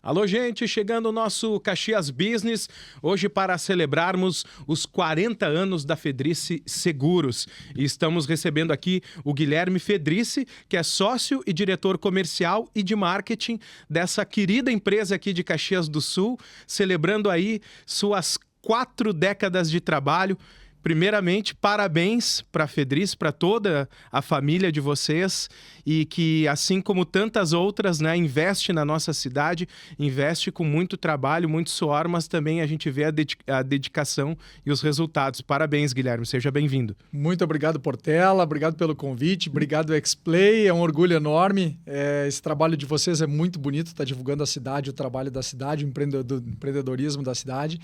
Alô, gente, chegando o nosso Caxias Business, hoje para celebrarmos os 40 anos da Fedrice Seguros. E estamos recebendo aqui o Guilherme Fedrice, que é sócio e diretor comercial e de marketing dessa querida empresa aqui de Caxias do Sul, celebrando aí suas 4 décadas de trabalho. Primeiramente, parabéns para a Fedrice, para toda a família de vocês e que, assim como tantas outras, né, investe na nossa cidade, investe com muito trabalho, muito suor, mas também a gente vê a dedicação e os resultados. Parabéns, Guilherme, seja bem-vindo. Muito obrigado, Portela, obrigado pelo convite, obrigado, X-Play, é um orgulho enorme. Esse trabalho de vocês é muito bonito, está divulgando a cidade, o trabalho da cidade, o empreendedorismo da cidade.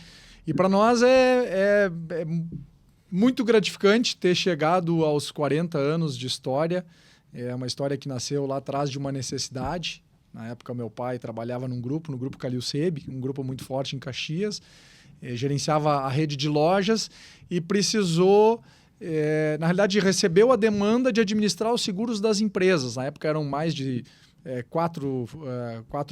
E para nós é muito gratificante ter chegado aos 40 anos de história. É uma história que nasceu lá atrás de uma necessidade. Na época, meu pai trabalhava no grupo Calil Sebe, um grupo muito forte em Caxias, gerenciava a rede de lojas e precisou, na realidade, recebeu a demanda de administrar os seguros das empresas. Na época eram mais de 4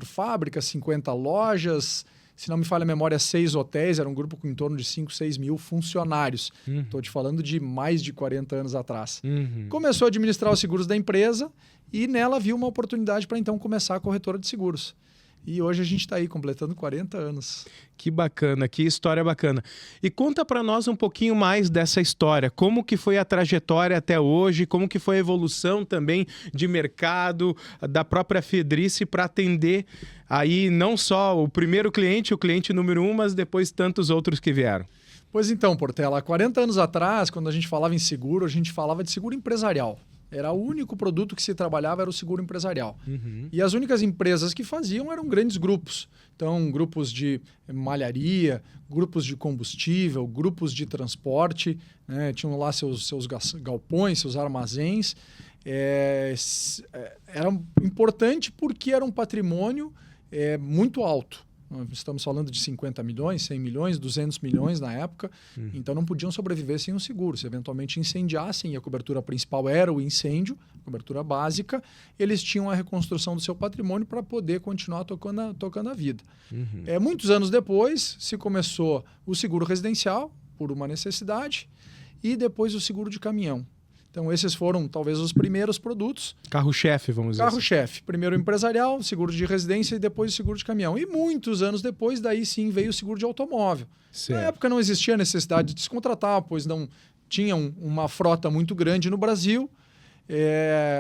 fábricas, 50 lojas. Se não me falha a memória, 6 hotéis, era um grupo com em torno de 5, 6 mil funcionários. Estou te falando de mais de 40 anos atrás. Começou a administrar os seguros da empresa e nela viu uma oportunidade para então começar a corretora de seguros. E hoje a gente está aí completando 40 anos. Que bacana, que história bacana. E conta para nós um pouquinho mais dessa história. Como que foi a trajetória até hoje? Como que foi a evolução também de mercado, da própria Fedrice para atender aí não só o primeiro cliente, o cliente número 1, mas depois tantos outros que vieram? Pois então, Portela, 40 anos atrás, quando a gente falava em seguro, a gente falava de seguro empresarial. Era o único produto que se trabalhava, era o seguro empresarial. E as únicas empresas que faziam eram grandes grupos. Então, grupos de malharia, grupos de combustível, grupos de transporte, né? Tinham lá seus galpões, seus armazéns. Era importante porque era um patrimônio muito alto. Estamos falando de 50 milhões, 100 milhões, 200 milhões na época. Então não podiam sobreviver sem um seguro. Se eventualmente incendiassem, e a cobertura principal era o incêndio, cobertura básica, eles tinham a reconstrução do seu patrimônio para poder continuar tocando a vida. Muitos anos depois, se começou o seguro residencial, por uma necessidade, e depois o seguro de caminhão. Então, esses foram talvez os primeiros produtos. Carro-chefe, vamos dizer assim. Carro-chefe. Primeiro o empresarial, seguro de residência e depois o seguro de caminhão. E muitos anos depois, daí sim, veio o seguro de automóvel. Certo. Na época não existia necessidade de se contratar, pois não tinham uma frota muito grande no Brasil.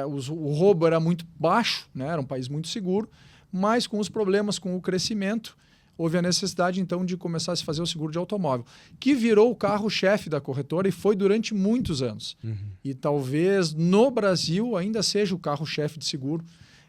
O roubo era muito baixo, né? Era um país muito seguro. Mas com os problemas com o crescimento, houve a necessidade, então, de começar a se fazer o seguro de automóvel, que virou o carro-chefe da corretora e foi durante muitos anos. E talvez no Brasil ainda seja o carro-chefe de seguro.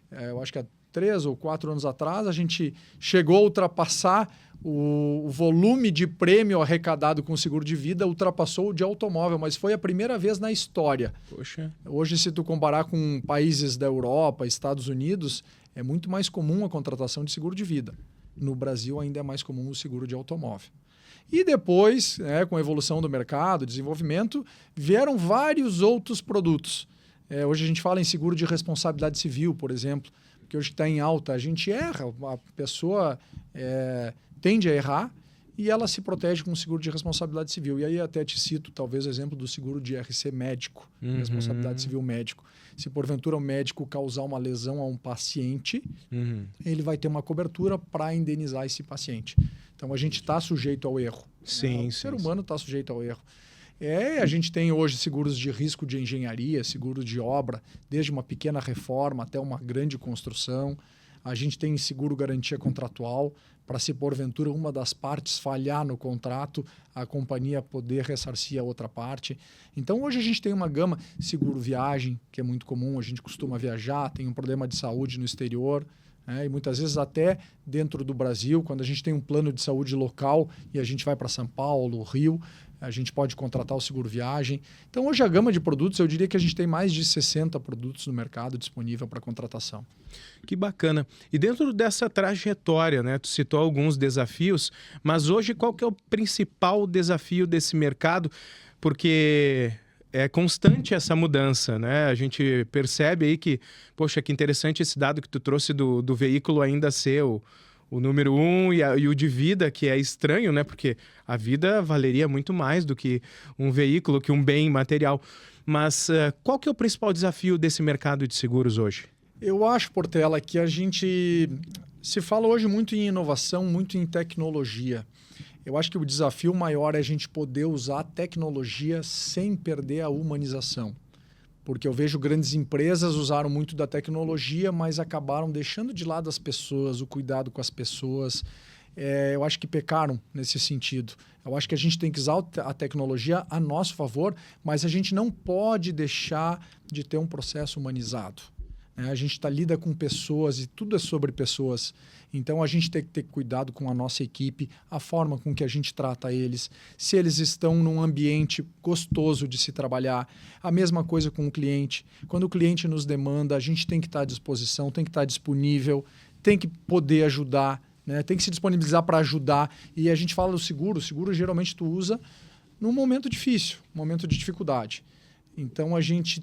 Eu acho que há 3 ou 4 anos atrás a gente chegou a ultrapassar o volume de prêmio arrecadado com o seguro de vida, ultrapassou o de automóvel, mas foi a primeira vez na história. Poxa. Hoje, se tu comparar com países da Europa, Estados Unidos, é muito mais comum a contratação de seguro de vida. No Brasil ainda é mais comum o seguro de automóvel. E depois, com a evolução do mercado, desenvolvimento, vieram vários outros produtos. Hoje a gente fala em seguro de responsabilidade civil, por exemplo, porque hoje está em alta. A gente erra, a pessoa tende a errar e ela se protege com o seguro de responsabilidade civil. E aí até te cito talvez o exemplo do seguro de RC médico, responsabilidade civil médico. Se porventura o médico causar uma lesão a um paciente, ele vai ter uma cobertura para indenizar esse paciente. Então a gente está sujeito ao erro. Sim, o ser humano está sujeito ao erro. A gente tem hoje seguros de risco de engenharia, seguro de obra, desde uma pequena reforma até uma grande construção. A gente tem seguro garantia contratual para, se porventura uma das partes falhar no contrato, a companhia poder ressarcir a outra parte. Então, hoje a gente tem uma gama seguro viagem, que é muito comum, a gente costuma viajar, tem um problema de saúde no exterior, e muitas vezes até dentro do Brasil, quando a gente tem um plano de saúde local e a gente vai para São Paulo, Rio, a gente pode contratar o seguro viagem. Então, hoje a gama de produtos, eu diria que a gente tem mais de 60 produtos no mercado disponível para contratação. Que bacana. E dentro dessa trajetória, né, tu citou alguns desafios, mas hoje qual que é o principal desafio desse mercado? Porque é constante essa mudança, né? A gente percebe aí que, poxa, que interessante esse dado que tu trouxe do veículo ainda ser o número um e o de vida, que é estranho, né? Porque a vida valeria muito mais do que um veículo, que um bem material. Mas qual que é o principal desafio desse mercado de seguros hoje? Eu acho, Portela, que a gente se fala hoje muito em inovação, muito em tecnologia. Eu acho que o desafio maior é a gente poder usar a tecnologia sem perder a humanização. Porque eu vejo grandes empresas usaram muito da tecnologia, mas acabaram deixando de lado as pessoas, o cuidado com as pessoas. Eu acho que pecaram nesse sentido. Eu acho que a gente tem que usar a tecnologia a nosso favor, mas a gente não pode deixar de ter um processo humanizado. A gente lida com pessoas e tudo é sobre pessoas. Então, a gente tem que ter cuidado com a nossa equipe, a forma com que a gente trata eles, se eles estão num ambiente gostoso de se trabalhar. A mesma coisa com o cliente. Quando o cliente nos demanda, a gente tem que estar à disposição, tem que estar disponível, tem que poder ajudar, né? Tem que se disponibilizar para ajudar. E a gente fala do seguro. O seguro, geralmente, tu usa num momento difícil, momento de dificuldade. Então, a gente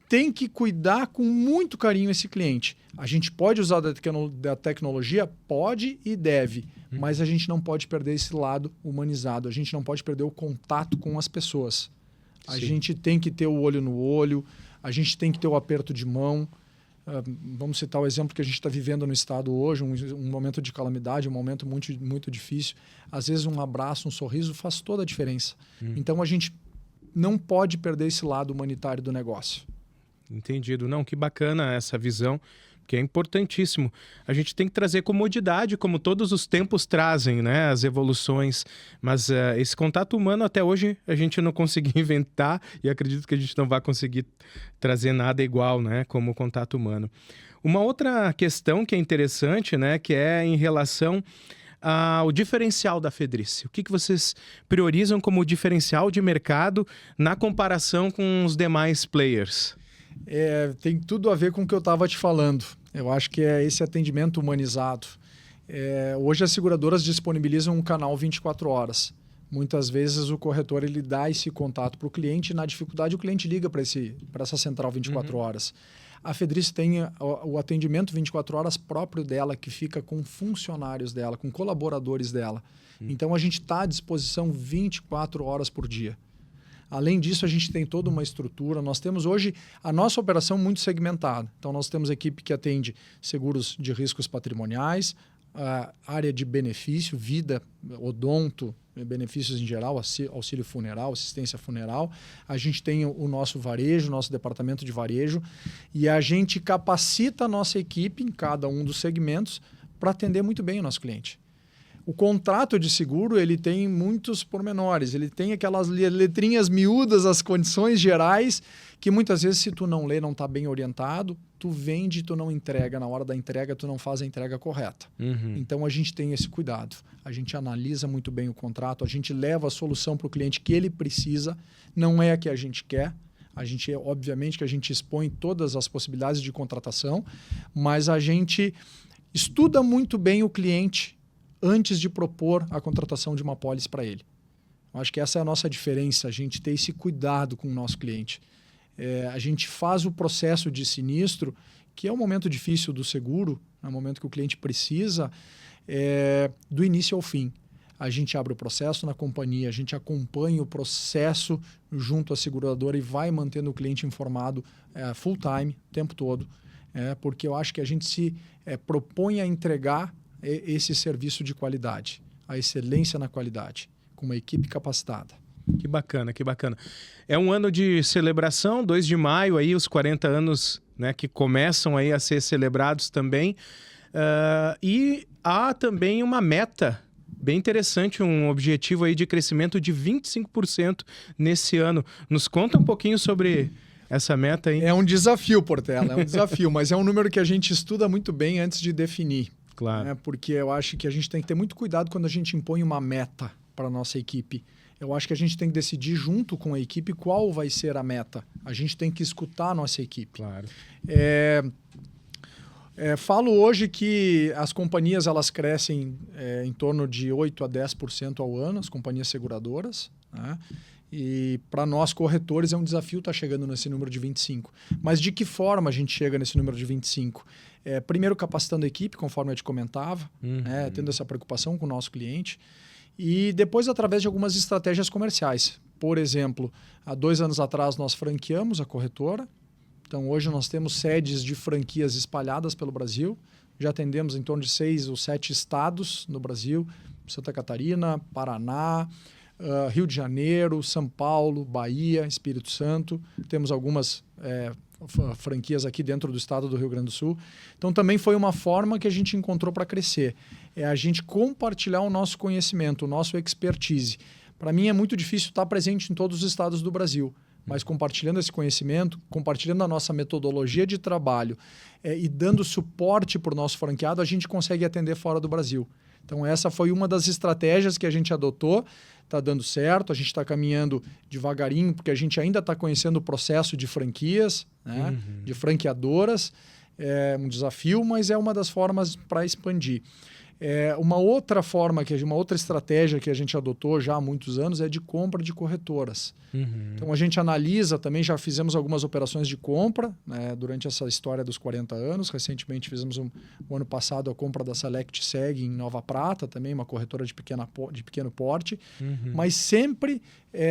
tem que cuidar com muito carinho esse cliente. A gente pode usar da tecnologia? Pode e deve, mas a gente não pode perder esse lado humanizado. A gente não pode perder o contato com as pessoas. A gente tem que ter o olho no olho, a gente tem que ter o aperto de mão. Vamos citar o exemplo que a gente está vivendo no estado hoje, um momento de calamidade, um momento muito, muito difícil. Às vezes um abraço, um sorriso faz toda a diferença. Então a gente não pode perder esse lado humanitário do negócio. Entendido. Não, que bacana essa visão, que é importantíssimo. A gente tem que trazer comodidade, como todos os tempos trazem, né? As evoluções. Mas esse contato humano, até hoje, a gente não conseguiu inventar e acredito que a gente não vai conseguir trazer nada igual, né? Como o contato humano. Uma outra questão que é interessante, né? Que é em relação ao diferencial da Fedrice. O que vocês priorizam como diferencial de mercado na comparação com os demais players? Tem tudo a ver com o que eu estava te falando. Eu acho que é esse atendimento humanizado. Hoje as seguradoras disponibilizam um canal 24 horas. Muitas vezes o corretor ele dá esse contato para o cliente e na dificuldade o cliente liga para essa central 24 horas. A Fedrice tem o atendimento 24 horas próprio dela, que fica com funcionários dela, com colaboradores dela. Então a gente está à disposição 24 horas por dia. Além disso, a gente tem toda uma estrutura. Nós temos hoje a nossa operação muito segmentada. Então, nós temos equipe que atende seguros de riscos patrimoniais, a área de benefício, vida, odonto, benefícios em geral, auxílio funeral, assistência funeral. A gente tem o nosso varejo, nosso departamento de varejo, e a gente capacita a nossa equipe em cada um dos segmentos para atender muito bem o nosso cliente. O contrato de seguro ele tem muitos pormenores, ele tem aquelas letrinhas miúdas, as condições gerais, que muitas vezes se tu não lê, não está bem orientado, tu vende, tu não entrega, na hora da entrega tu não faz a entrega correta. Então a gente tem esse cuidado, a gente analisa muito bem o contrato, a gente leva a solução para o cliente que ele precisa, não é a que a gente quer. Obviamente que a gente expõe todas as possibilidades de contratação, mas a gente estuda muito bem o cliente antes de propor a contratação de uma pólice para ele. Eu acho que essa é a nossa diferença, a gente ter esse cuidado com o nosso cliente. A gente faz o processo de sinistro, que é um momento difícil do seguro, é um momento que o cliente precisa, do início ao fim. A gente abre o processo na companhia, a gente acompanha o processo junto à seguradora e vai mantendo o cliente informado full time, o tempo todo, porque eu acho que a gente se propõe a entregar esse serviço de qualidade, a excelência na qualidade, com uma equipe capacitada. Que bacana, que bacana. É um ano de celebração, 2 de maio, aí, os 40 anos, né, que começam aí a ser celebrados também. E há também uma meta bem interessante, um objetivo aí de crescimento de 25% nesse ano. Nos conta um pouquinho sobre essa meta aí. É um desafio, Portela, é um desafio, mas é um número que a gente estuda muito bem antes de definir. Claro. Porque eu acho que a gente tem que ter muito cuidado quando a gente impõe uma meta para a nossa equipe. Eu acho que a gente tem que decidir junto com a equipe qual vai ser a meta. A gente tem que escutar a nossa equipe. Claro. Falo hoje que as companhias elas crescem em torno de 8% a 10% ao ano, as companhias seguradoras, né? E para nós, corretores, é um desafio estar chegando nesse número de 25. Mas de que forma a gente chega nesse número de 25? Primeiro, capacitando a equipe, conforme eu te comentava, né, tendo essa preocupação com o nosso cliente. E depois, através de algumas estratégias comerciais. Por exemplo, há 2 anos atrás, nós franqueamos a corretora. Então, hoje nós temos sedes de franquias espalhadas pelo Brasil. Já atendemos em torno de 6 ou 7 estados no Brasil. Santa Catarina, Paraná, Rio de Janeiro, São Paulo, Bahia, Espírito Santo. Temos algumas franquias aqui dentro do estado do Rio Grande do Sul. Então, também foi uma forma que a gente encontrou para crescer. É a gente compartilhar o nosso conhecimento, o nosso expertise. Para mim, é muito difícil estar presente em todos os estados do Brasil. Mas compartilhando esse conhecimento, compartilhando a nossa metodologia de trabalho e dando suporte para o nosso franqueado, a gente consegue atender fora do Brasil. Então, essa foi uma das estratégias que a gente adotou. Está dando certo, a gente está caminhando devagarinho, porque a gente ainda está conhecendo o processo de franquias, né? De franqueadoras. É um desafio, mas é uma das formas para expandir. Uma outra estratégia que a gente adotou já há muitos anos é de compra de corretoras. Então, a gente analisa também, já fizemos algumas operações de compra, né, durante essa história dos 40 anos. Recentemente fizemos, o ano passado, a compra da Select Seg em Nova Prata, também uma corretora de pequeno porte, mas sempre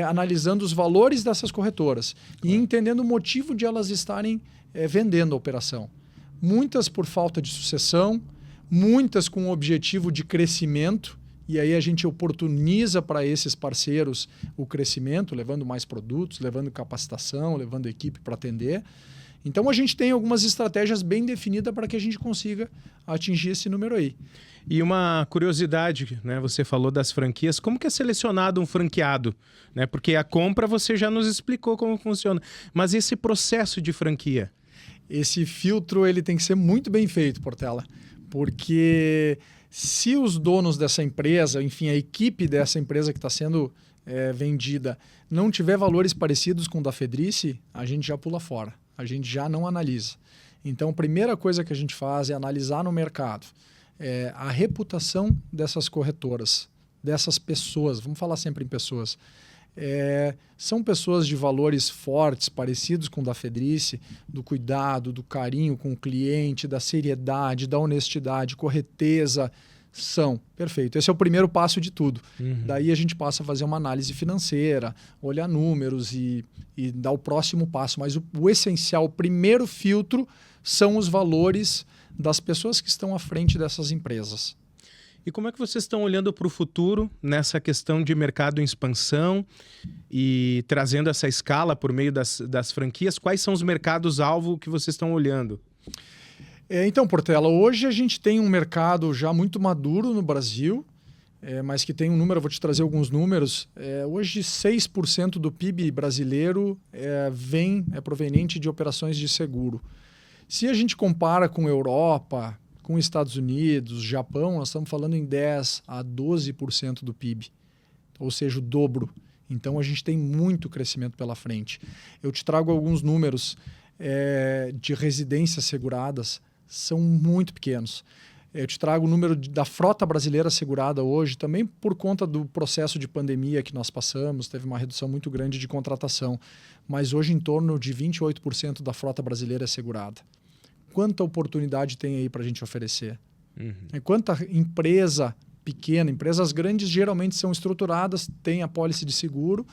analisando os valores dessas corretoras e entendendo o motivo de elas estarem vendendo a operação. Muitas por falta de sucessão, muitas com o objetivo de crescimento, e aí a gente oportuniza para esses parceiros o crescimento, levando mais produtos, levando capacitação, levando equipe para atender. Então, a gente tem algumas estratégias bem definidas para que a gente consiga atingir esse número aí. E uma curiosidade, né? Você falou das franquias. Como que é selecionado um franqueado? Né? Porque a compra você já nos explicou como funciona. Mas esse processo de franquia? Esse filtro ele tem que ser muito bem feito, Portela. Porque se os donos dessa empresa, enfim, a equipe dessa empresa que está sendo vendida, não tiver valores parecidos com o da Fedrice, a gente já pula fora. A gente já não analisa. Então, a primeira coisa que a gente faz é analisar no mercado a reputação dessas corretoras, dessas pessoas. Vamos falar sempre em pessoas. São pessoas de valores fortes, parecidos com o da Fedrice, do cuidado, do carinho com o cliente, da seriedade, da honestidade, correteza. São. Perfeito. Esse é o primeiro passo de tudo. Daí a gente passa a fazer uma análise financeira, olhar números e dar o próximo passo. Mas o essencial, o primeiro filtro, são os valores das pessoas que estão à frente dessas empresas. E como é que vocês estão olhando para o futuro nessa questão de mercado em expansão e trazendo essa escala por meio das franquias? Quais são os mercados-alvo que vocês estão olhando? Então, Portela, hoje a gente tem um mercado já muito maduro no Brasil, mas que tem um número, eu vou te trazer alguns números. Hoje, 6% do PIB brasileiro é proveniente de operações de seguro. Se a gente compara com Europa, com Estados Unidos, Japão, nós estamos falando em 10% a 12% do PIB, ou seja, o dobro. Então, a gente tem muito crescimento pela frente. Eu te trago alguns números de residências seguradas, são muito pequenos. Eu te trago o número da frota brasileira segurada hoje, também por conta do processo de pandemia que nós passamos, teve uma redução muito grande de contratação, mas hoje em torno de 28% da frota brasileira é segurada. Quanta oportunidade tem aí para a gente oferecer? Quanta empresa pequena, empresas grandes geralmente são estruturadas, têm a pólice de seguro,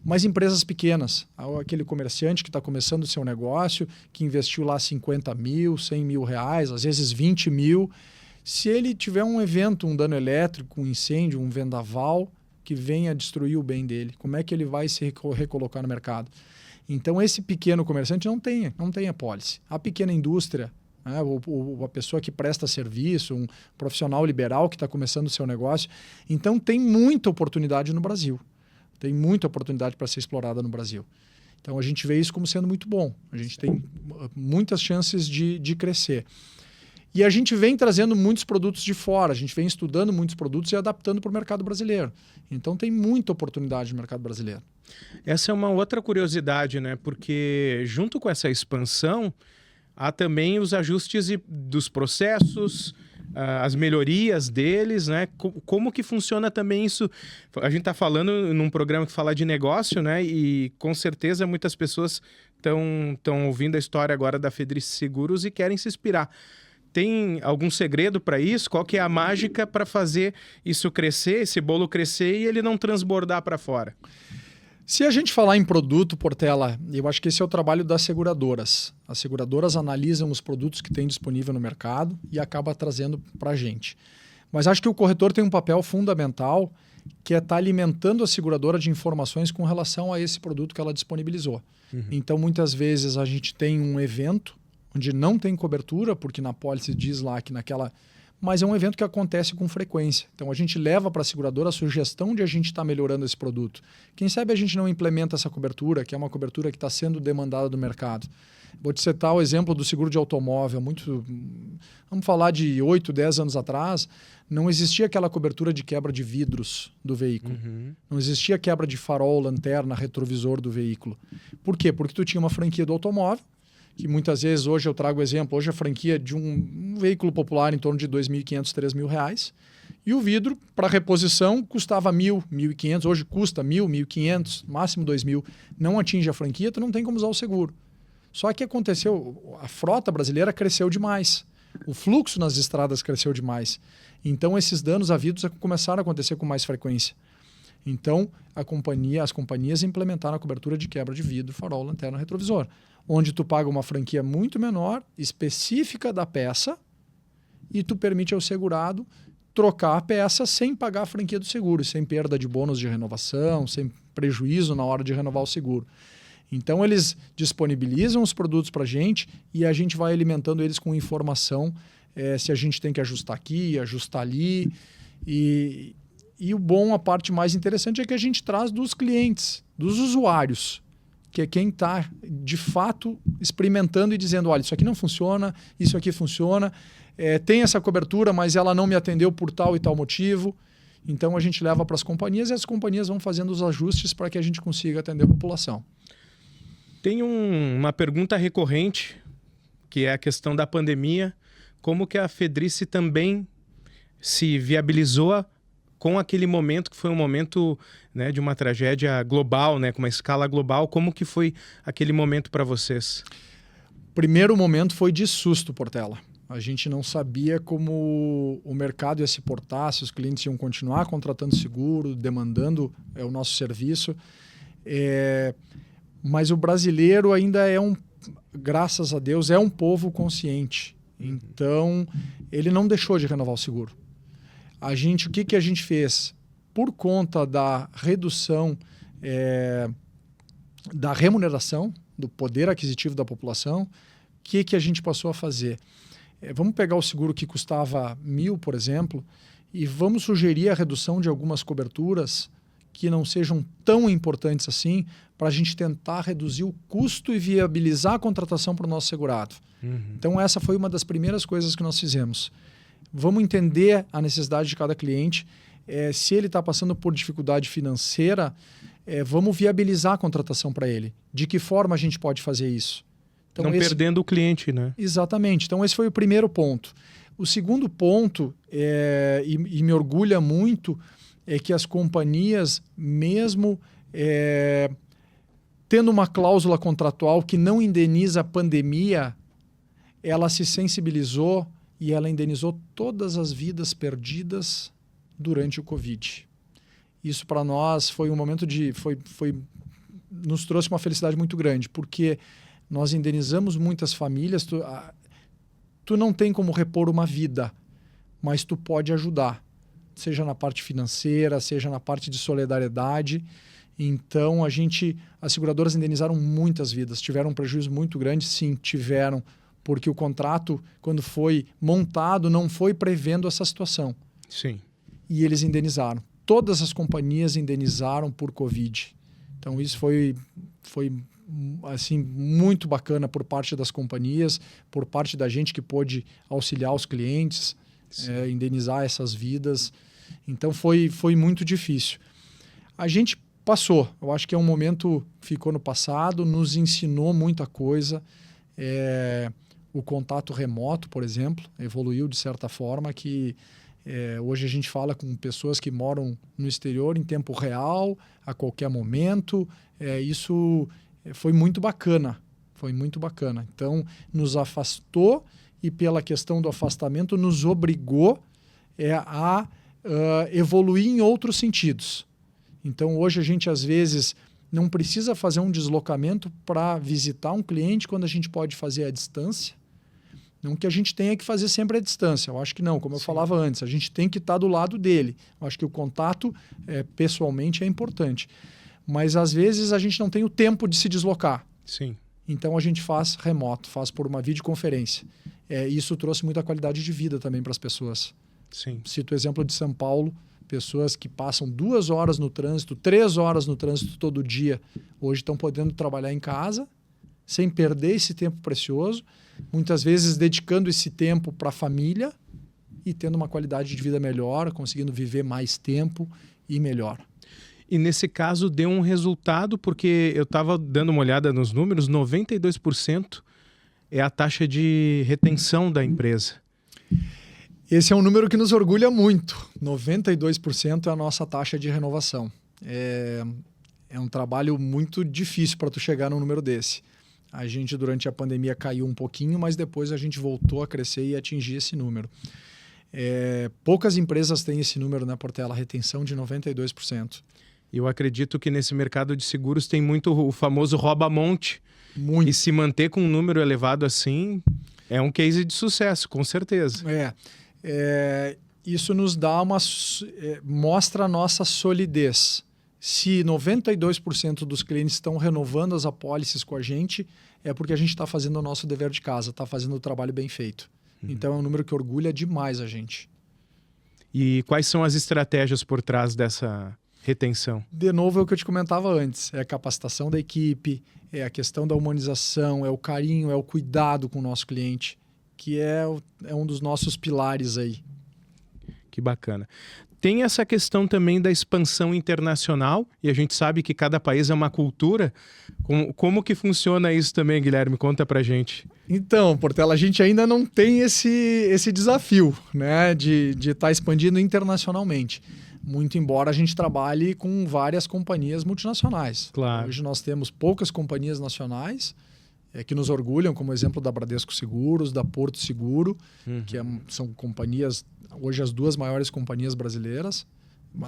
mas empresas pequenas, aquele comerciante que está começando o seu negócio, que investiu lá 50 mil, 100 mil reais, às vezes 20 mil, se ele tiver um evento, um dano elétrico, um incêndio, um vendaval, que venha destruir o bem dele, como é que ele vai se recolocar no mercado? Então, esse pequeno comerciante não tem a pólice. A pequena indústria, né, a pessoa que presta serviço, um profissional liberal que está começando o seu negócio, então tem muita oportunidade no Brasil. Tem muita oportunidade para ser explorada no Brasil. Então, a gente vê isso como sendo muito bom. A gente tem muitas chances de crescer. E a gente vem trazendo muitos produtos de fora, a gente vem estudando muitos produtos e adaptando para o mercado brasileiro. Então, tem muita oportunidade no mercado brasileiro. Essa é uma outra curiosidade, né? Porque junto com essa expansão, há também os ajustes dos processos, as melhorias deles, né? Como que funciona também isso? A gente está falando num programa que fala de negócio, né? E com certeza muitas pessoas estão ouvindo a história agora da Fedrice Seguros e querem se inspirar. Tem algum segredo para isso? Qual que é a mágica para fazer isso crescer, esse bolo crescer e ele não transbordar para fora? Se a gente falar em produto, Portela, eu acho que esse é o trabalho das seguradoras. As seguradoras analisam os produtos que tem disponível no mercado e acaba trazendo para a gente. Mas acho que o corretor tem um papel fundamental, que é estar alimentando a seguradora de informações com relação a esse produto que ela disponibilizou. Então, muitas vezes a gente tem um evento onde não tem cobertura, porque na pólice diz lá que naquela... Mas é um evento que acontece com frequência. Então, a gente leva para a seguradora a sugestão de a gente estar melhorando esse produto. Quem sabe a gente não implementa essa cobertura, que é uma cobertura que está sendo demandada do mercado. Vou te citar o exemplo do seguro de automóvel. Vamos falar de 8, 10 anos atrás, não existia aquela cobertura de quebra de vidros do veículo. Não existia quebra de farol, lanterna, retrovisor do veículo. Por quê? Porque tu tinha uma franquia do automóvel, que muitas vezes, hoje eu trago o exemplo, hoje a franquia de um veículo popular em torno de R$ 2.500, R$ 3.000, e o vidro, para reposição, custava R$ 1.000, R$ 1.500, hoje custa R$ 1.000, R$ 1.500, máximo R$ 2.000. Não atinge a franquia, tu não tem como usar o seguro. Só que aconteceu, a frota brasileira cresceu demais, o fluxo nas estradas cresceu demais. Então, esses danos a vidros começaram a acontecer com mais frequência. Então, as companhias implementaram a cobertura de quebra de vidro, farol, lanterna, retrovisor, onde tu paga uma franquia muito menor, específica da peça, e tu permite ao segurado trocar a peça sem pagar a franquia do seguro, sem perda de bônus de renovação, sem prejuízo na hora de renovar o seguro. Então, eles disponibilizam os produtos para a gente e a gente vai alimentando eles com informação, se a gente tem que ajustar aqui, ajustar ali. E o bom, a parte mais interessante é que a gente traz dos clientes, dos usuários, que é quem está, de fato, experimentando e dizendo, olha, isso aqui não funciona, isso aqui funciona, tem essa cobertura, mas ela não me atendeu por tal e tal motivo. Então, a gente leva para as companhias e as companhias vão fazendo os ajustes para que a gente consiga atender a população. Tem uma pergunta recorrente, que é a questão da pandemia. Como que a Fedrice também se viabilizou com aquele momento que foi um momento, né, de uma tragédia global, né, com uma escala global? Como que foi aquele momento para vocês? Primeiro momento foi de susto, Portela. A gente não sabia como o mercado ia se portar, se os clientes iam continuar contratando seguro, demandando o nosso serviço. Mas o brasileiro ainda graças a Deus, é um povo consciente. Então, ele não deixou de renovar o seguro. O que a gente fez? Por conta da redução da remuneração, do poder aquisitivo da população, o que a gente passou a fazer? Vamos pegar o seguro que custava R$1.000, por exemplo, e vamos sugerir a redução de algumas coberturas que não sejam tão importantes assim, para a gente tentar reduzir o custo e viabilizar a contratação para o nosso segurado. Então, essa foi uma das primeiras coisas que nós fizemos. Vamos entender a necessidade de cada cliente. Se ele está passando por dificuldade financeira, vamos viabilizar a contratação para ele. De que forma a gente pode fazer isso? Então, não perdendo o cliente, né? Exatamente. Então, esse foi o primeiro ponto. O segundo ponto, e me orgulha muito, é que as companhias, mesmo tendo uma cláusula contratual que não indeniza a pandemia, ela se sensibilizou e ela indenizou todas as vidas perdidas durante o Covid. Isso para nós foi um momento nos trouxe uma felicidade muito grande, porque nós indenizamos muitas famílias. Tu não tem como repor uma vida, mas tu pode ajudar, seja na parte financeira, seja na parte de solidariedade. Então, as seguradoras indenizaram muitas vidas, tiveram um prejuízo muito grande, sim, tiveram, porque o contrato, quando foi montado, não foi prevendo essa situação. Sim. E eles indenizaram. Todas as companhias indenizaram por Covid. Então, isso foi assim, muito bacana por parte das companhias, por parte da gente que pôde auxiliar os clientes, indenizar essas vidas. Então, foi muito difícil. A gente passou. Eu acho que é um momento que ficou no passado, nos ensinou muita coisa. o contato remoto, por exemplo, evoluiu de certa forma que hoje a gente fala com pessoas que moram no exterior em tempo real, a qualquer momento. Isso foi muito bacana. Foi muito bacana. Então, nos afastou e, pela questão do afastamento, nos obrigou a evoluir em outros sentidos. Então, hoje a gente, às vezes, não precisa fazer um deslocamento para visitar um cliente quando a gente pode fazer à distância. Não que a gente tenha que fazer sempre à distância. Eu acho que não, como eu falava antes. A gente tem que estar do lado dele. Eu acho que o contato, pessoalmente, é importante. Mas, às vezes, a gente não tem o tempo de se deslocar. Sim. Então, a gente faz remoto, faz por uma videoconferência. Isso trouxe muita qualidade de vida também para as pessoas. Sim. Cito o exemplo de São Paulo, pessoas que passam 2 horas no trânsito, 3 horas no trânsito todo dia, hoje estão podendo trabalhar em casa, sem perder esse tempo precioso, muitas vezes dedicando esse tempo para a família e tendo uma qualidade de vida melhor, conseguindo viver mais tempo e melhor. E nesse caso deu um resultado, porque eu estava dando uma olhada nos números, 92% é a taxa de retenção da empresa. Esse é um número que nos orgulha muito. 92% é a nossa taxa de renovação. É um trabalho muito difícil para tu chegar num número desse. A gente, durante a pandemia, caiu um pouquinho, mas depois a gente voltou a crescer e atingir esse número. Poucas empresas têm esse número, né, Portela? Retenção de 92%. Eu acredito que nesse mercado de seguros tem muito o famoso rouba-monte. Muito. E se manter com um número elevado assim, é um case de sucesso, com certeza. Isso nos dá mostra a nossa solidez. Se 92% dos clientes estão renovando as apólices com a gente, é porque a gente está fazendo o nosso dever de casa, está fazendo o trabalho bem feito. Então é um número que orgulha demais a gente. E quais são as estratégias por trás dessa retenção? De novo, é o que eu te comentava antes. É a capacitação da equipe, é a questão da humanização, é o carinho, é o cuidado com o nosso cliente, que é um dos nossos pilares aí. Que bacana. Tem essa questão também da expansão internacional, e a gente sabe que cada país é uma cultura. Como que funciona isso também, Guilherme? Conta pra gente. Então, Portela, a gente ainda não tem esse desafio, né, de estar expandindo internacionalmente. Muito embora a gente trabalhe com várias companhias multinacionais. Claro. Hoje nós temos poucas companhias nacionais que nos orgulham, como o exemplo da Bradesco Seguros, da Porto Seguro, que são companhias, hoje as 2 maiores companhias brasileiras,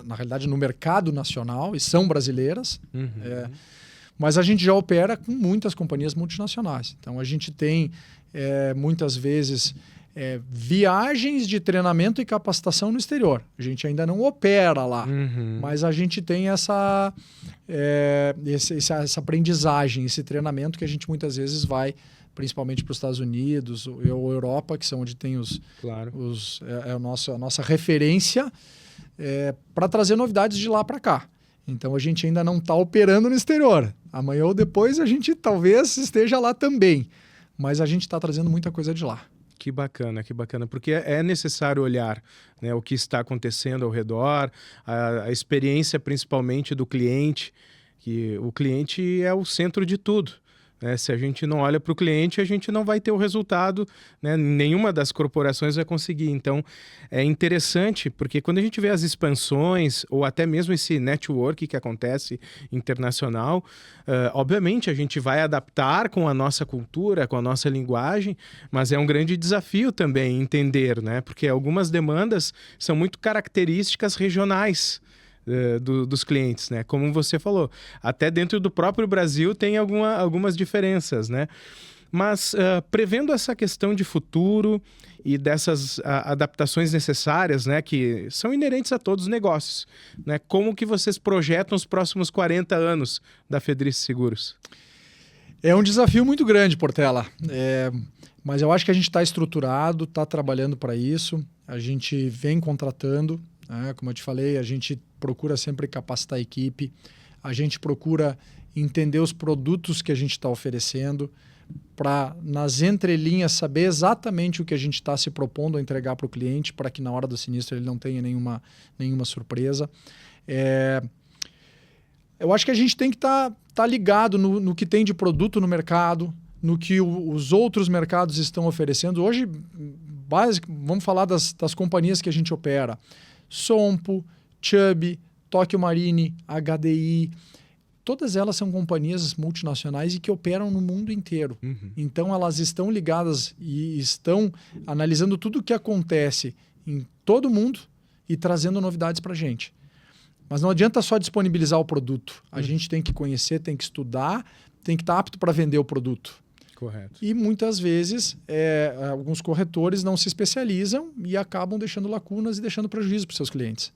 na realidade no mercado nacional, e são brasileiras. Mas a gente já opera com muitas companhias multinacionais. Então a gente tem muitas vezes viagens de treinamento e capacitação no exterior. A gente ainda não opera lá, mas a gente tem essa aprendizagem, esse treinamento que a gente muitas vezes vai, principalmente para os Estados Unidos ou Europa, que são onde tem a nossa referência para trazer novidades de lá para cá. Então a gente ainda não está operando no exterior. Amanhã ou depois a gente talvez esteja lá também, mas a gente está trazendo muita coisa de lá. Que bacana, porque é necessário olhar, né, o que está acontecendo ao redor, a experiência principalmente do cliente, que o cliente é o centro de tudo. Né? Se a gente não olha para o cliente, a gente não vai ter o resultado, né? Nenhuma das corporações vai conseguir. Então, é interessante, porque quando a gente vê as expansões, ou até mesmo esse network que acontece internacional, obviamente a gente vai adaptar com a nossa cultura, com a nossa linguagem, mas é um grande desafio também entender, né? Porque algumas demandas são muito características regionais dos clientes, né? Como você falou, até dentro do próprio Brasil tem algumas diferenças, né? Mas prevendo essa questão de futuro e dessas adaptações necessárias, né, que são inerentes a todos os negócios, né? Como que vocês projetam os próximos 40 anos da Fedrice Seguros? É um desafio muito grande, Portela. Mas eu acho que a gente está estruturado, está trabalhando para isso, a gente vem contratando. Como eu te falei, a gente procura sempre capacitar a equipe, a gente procura entender os produtos que a gente está oferecendo, para, nas entrelinhas, saber exatamente o que a gente está se propondo a entregar para o cliente, para que na hora do sinistro ele não tenha nenhuma surpresa. Eu acho que a gente tem que estar ligado no que tem de produto no mercado, no que os outros mercados estão oferecendo. Hoje, vamos falar das companhias que a gente opera. Sompo, Chubb, Tokio Marine, HDI, todas elas são companhias multinacionais e que operam no mundo inteiro. Então, elas estão ligadas e estão analisando tudo o que acontece em todo o mundo e trazendo novidades para a gente. Mas não adianta só disponibilizar o produto. A gente tem que conhecer, tem que estudar, tem que estar apto para vender o produto. Correto. E muitas vezes alguns corretores não se especializam e acabam deixando lacunas e deixando prejuízo para os seus clientes.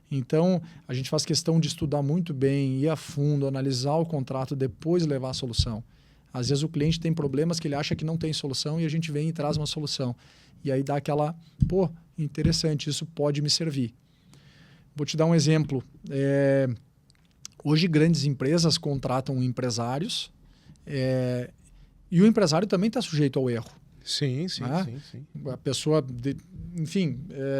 Então, a gente faz questão de estudar muito bem, ir a fundo, analisar o contrato, depois levar a solução. Às vezes o cliente tem problemas que ele acha que não tem solução e a gente vem e traz uma solução. E aí dá aquela, interessante, isso pode me servir. Vou te dar um exemplo. Hoje, grandes empresas contratam empresários e o empresário também está sujeito ao erro. Sim. A pessoa,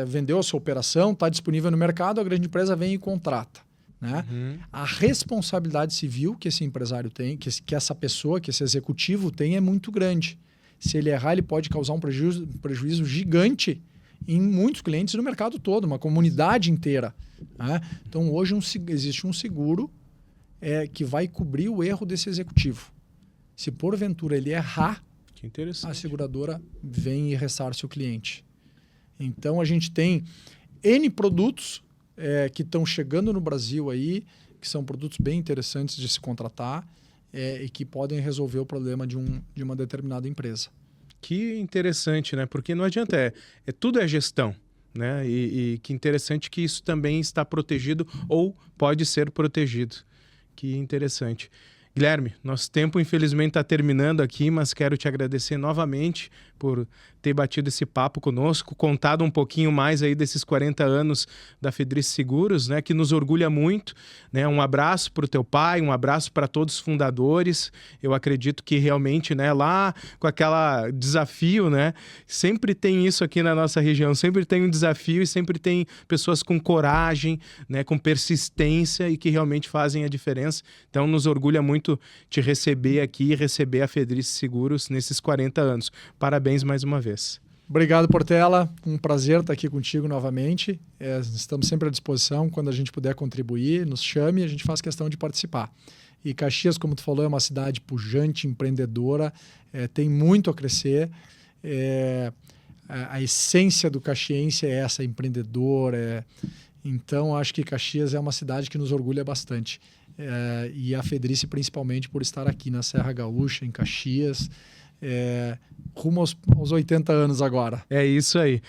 vendeu a sua operação, está disponível no mercado, a grande empresa vem e contrata. Né? A responsabilidade civil que esse empresário tem, que essa pessoa, que esse executivo tem, é muito grande. Se ele errar, ele pode causar um prejuízo gigante em muitos clientes no mercado todo, uma comunidade inteira. Né? Então, hoje existe um seguro que vai cobrir o erro desse executivo. Se porventura ele errar, a seguradora vem e ressarce o cliente. Então, a gente tem N produtos que estão chegando no Brasil aí, que são produtos bem interessantes de se contratar e que podem resolver o problema de uma determinada empresa. Que interessante, né? Porque não adianta, tudo é gestão, né? E que interessante que isso também está protegido ou pode ser protegido. Que interessante. Guilherme, nosso tempo infelizmente está terminando aqui, mas quero te agradecer novamente por ter batido esse papo conosco, contado um pouquinho mais aí desses 40 anos da Fedrice Seguros, né, que nos orgulha muito, né? Um abraço para o teu pai, um abraço para todos os fundadores. Eu acredito que realmente, né, lá com aquela desafio, né, sempre tem isso aqui na nossa região, sempre tem um desafio e sempre tem pessoas com coragem, né, com persistência e que realmente fazem a diferença. Então, nos orgulha muito te receber aqui e receber a Fedrice Seguros nesses 40 anos. Parabéns mais uma vez. Obrigado, Portela. Um prazer estar aqui contigo novamente. Estamos sempre à disposição. Quando a gente puder contribuir, nos chame, a gente faz questão de participar. E Caxias, como tu falou, é uma cidade pujante, empreendedora, tem muito a crescer. A essência do caxiense é essa, empreendedora. Então, acho que Caxias é uma cidade que nos orgulha bastante. E a Fedrice, principalmente, por estar aqui na Serra Gaúcha, em Caxias, rumo aos 80 anos agora. É isso aí.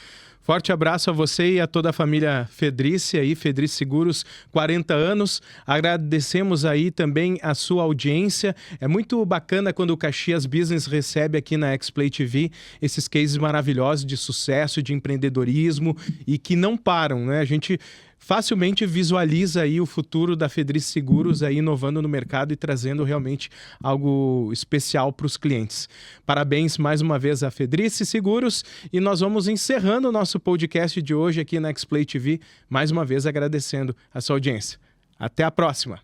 Forte abraço a você e a toda a família Fedrice aí, Fedrice Seguros, 40 anos. Agradecemos aí também a sua audiência. É muito bacana quando o Caxias Business recebe aqui na X-Play TV esses cases maravilhosos de sucesso, de empreendedorismo e que não param, né? A gente facilmente visualiza aí o futuro da Fedrice Seguros aí inovando no mercado e trazendo realmente algo especial para os clientes. Parabéns mais uma vez a Fedrice Seguros e nós vamos encerrando o nosso podcast de hoje aqui na X-Play TV, mais uma vez agradecendo a sua audiência. Até a próxima!